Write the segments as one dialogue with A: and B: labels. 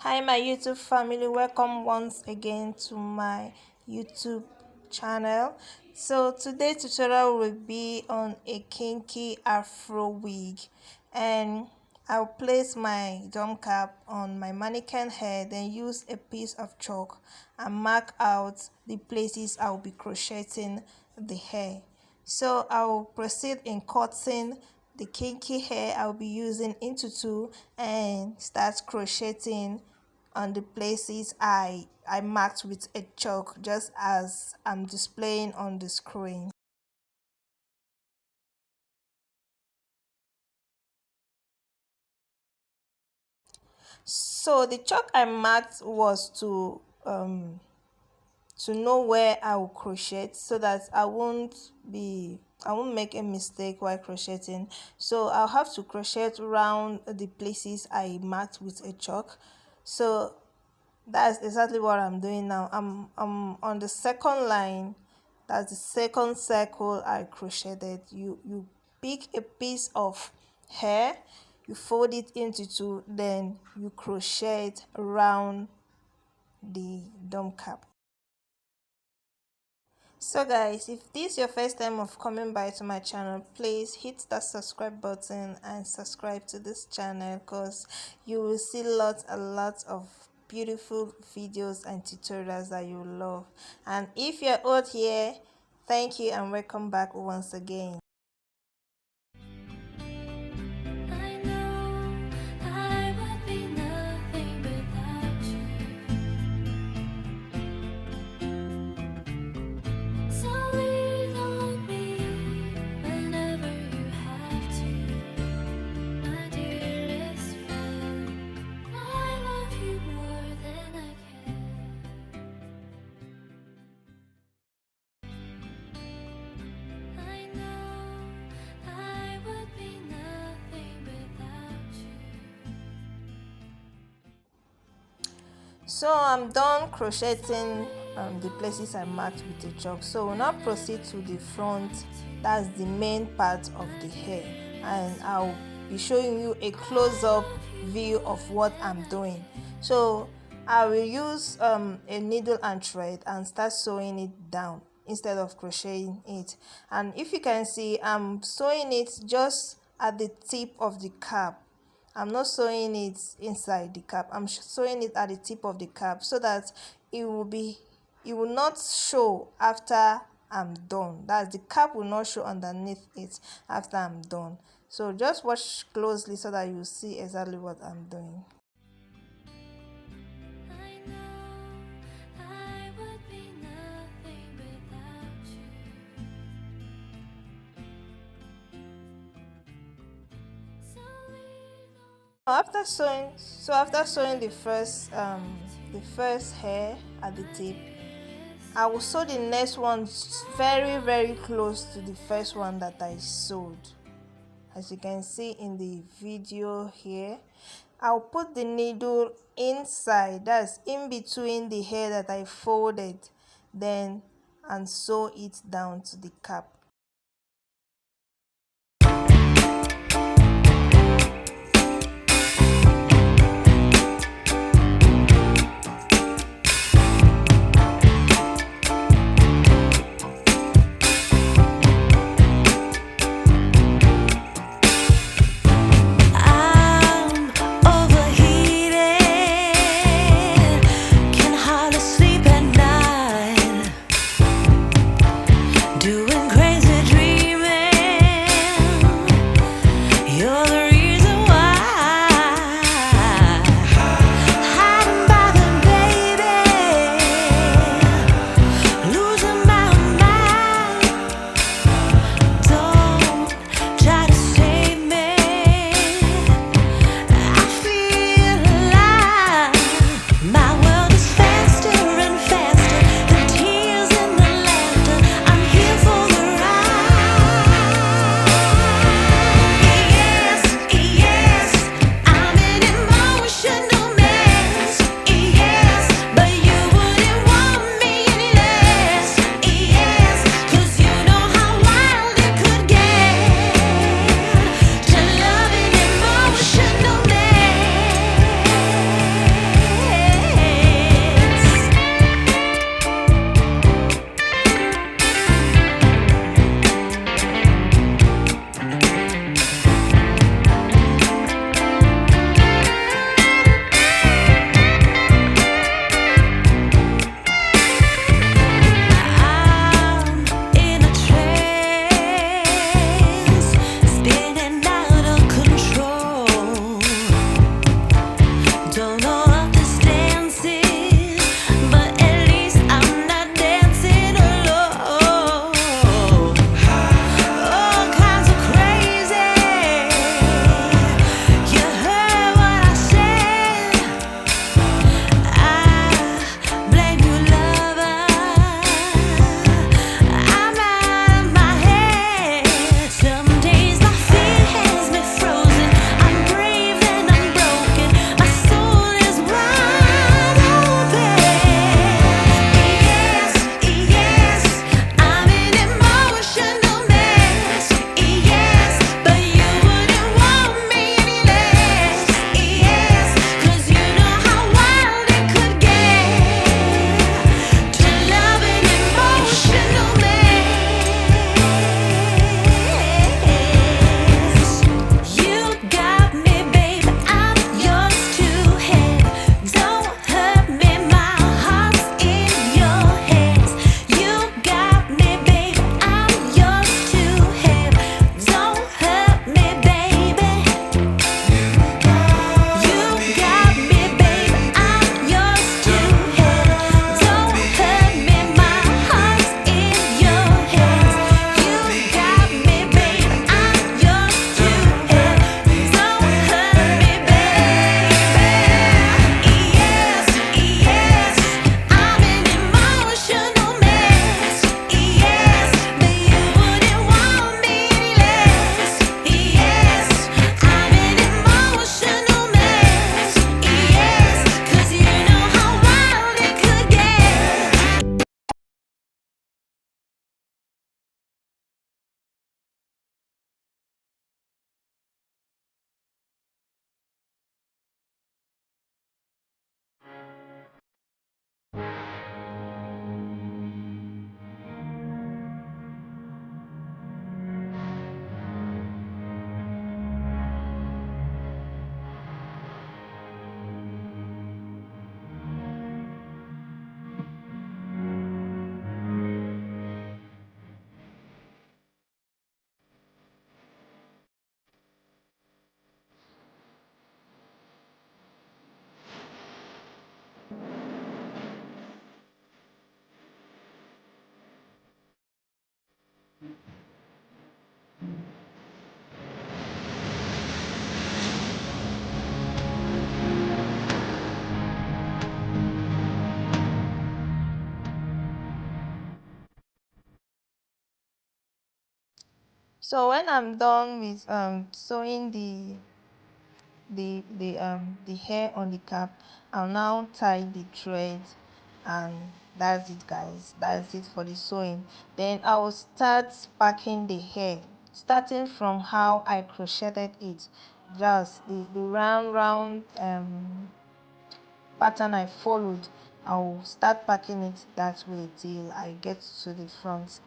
A: Hi my YouTube family, welcome once again to my YouTube channel. So today's tutorial will be on a kinky afro wig, and I'll place my dome cap on my mannequin hair, then use a piece of chalk and mark out the places I'll be crocheting the hair. So I'll proceed in cutting the kinky hair I'll be using into two and start crocheting on the places I marked with a chalk, just as I'm displaying on the screen. So the chalk I marked was to know where I will crochet, so that I won't make a mistake while crocheting. So I'll have to crochet around the places I marked with a chalk. So that's exactly what I'm doing now. I'm on the second line. That's the second circle I crocheted. You pick a piece of hair, you fold it into two, then you crochet it around the dome cap. So guys, if this is your first time of coming by to my channel, please hit that subscribe button and subscribe to this channel, because you will see lots and lots of beautiful videos and tutorials that you love. And if you're out here, thank you and welcome back once again. So I'm done crocheting the places I marked with the chalk. So we'll now proceed to the front. That's the main part of the hair, and I'll be showing you a close-up view of what I'm doing. So I will use a needle and thread and start sewing it down instead of crocheting it. And if you can see, I'm sewing it just at the tip of the cap. I'm not sewing it inside the cap. I'm sewing it at the tip of the cap, so that it will not show after I'm done. That's, the cap will not show underneath it after I'm done. So just watch closely so that you see exactly what I'm doing. After sewing the first hair at the tip, I will sew the next one very close to the first one that I sewed. As you can see in the video here, I'll put the needle inside, that's in between the hair that I folded, then and sew it down to the cap.
B: Doing crazy
A: So when I'm done with sewing the hair on the cap, I'll now tie the thread, and that's it guys, that's it for the sewing. Then I will start packing the hair, starting from how I crocheted it, just the round pattern I followed. I'll start packing it that way till I get to the front.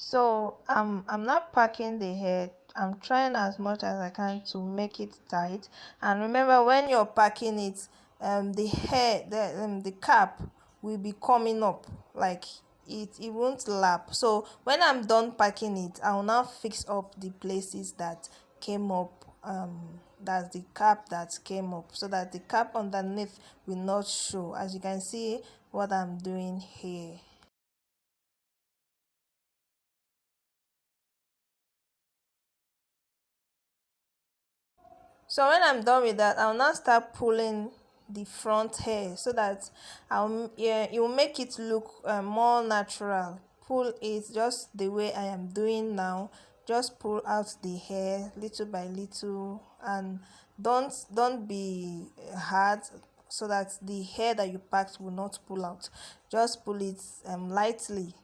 A: So I'm not packing the hair. I'm trying as much as I can to make it tight. And remember, when you're packing it, the hair, the cap will be coming up, like it won't lap. So when I'm done packing it, I'll now fix up the places that came up. That's the cap that came up, so that the cap underneath will not show, as you can see what I'm doing here. So when I'm done with that, I'll now start pulling the front hair, so that yeah, it will make it look more natural. Pull it just the way I am doing now. Just pull out the hair little by little, and don't be hard, so that the hair that you packed will not pull out. Just pull it lightly,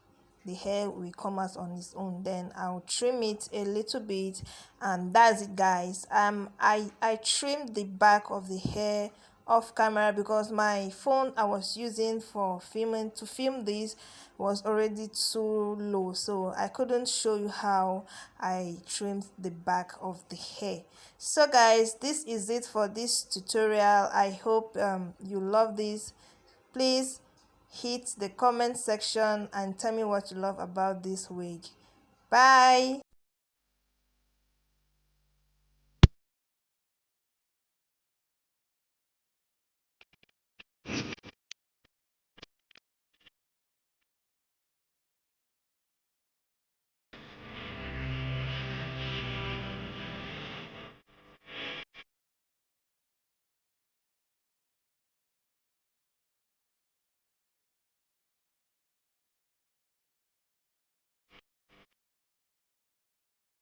A: the hair will come out on its own. Then I'll trim it a little bit, and that's it guys. I trimmed the back of the hair off camera, because my phone I was using for filming to film this was already too low, so I couldn't show you how I trimmed the back of the hair. So guys, this is it for this tutorial. I hope you love this. Please hit the comment section and tell me what you love about this wig. Bye.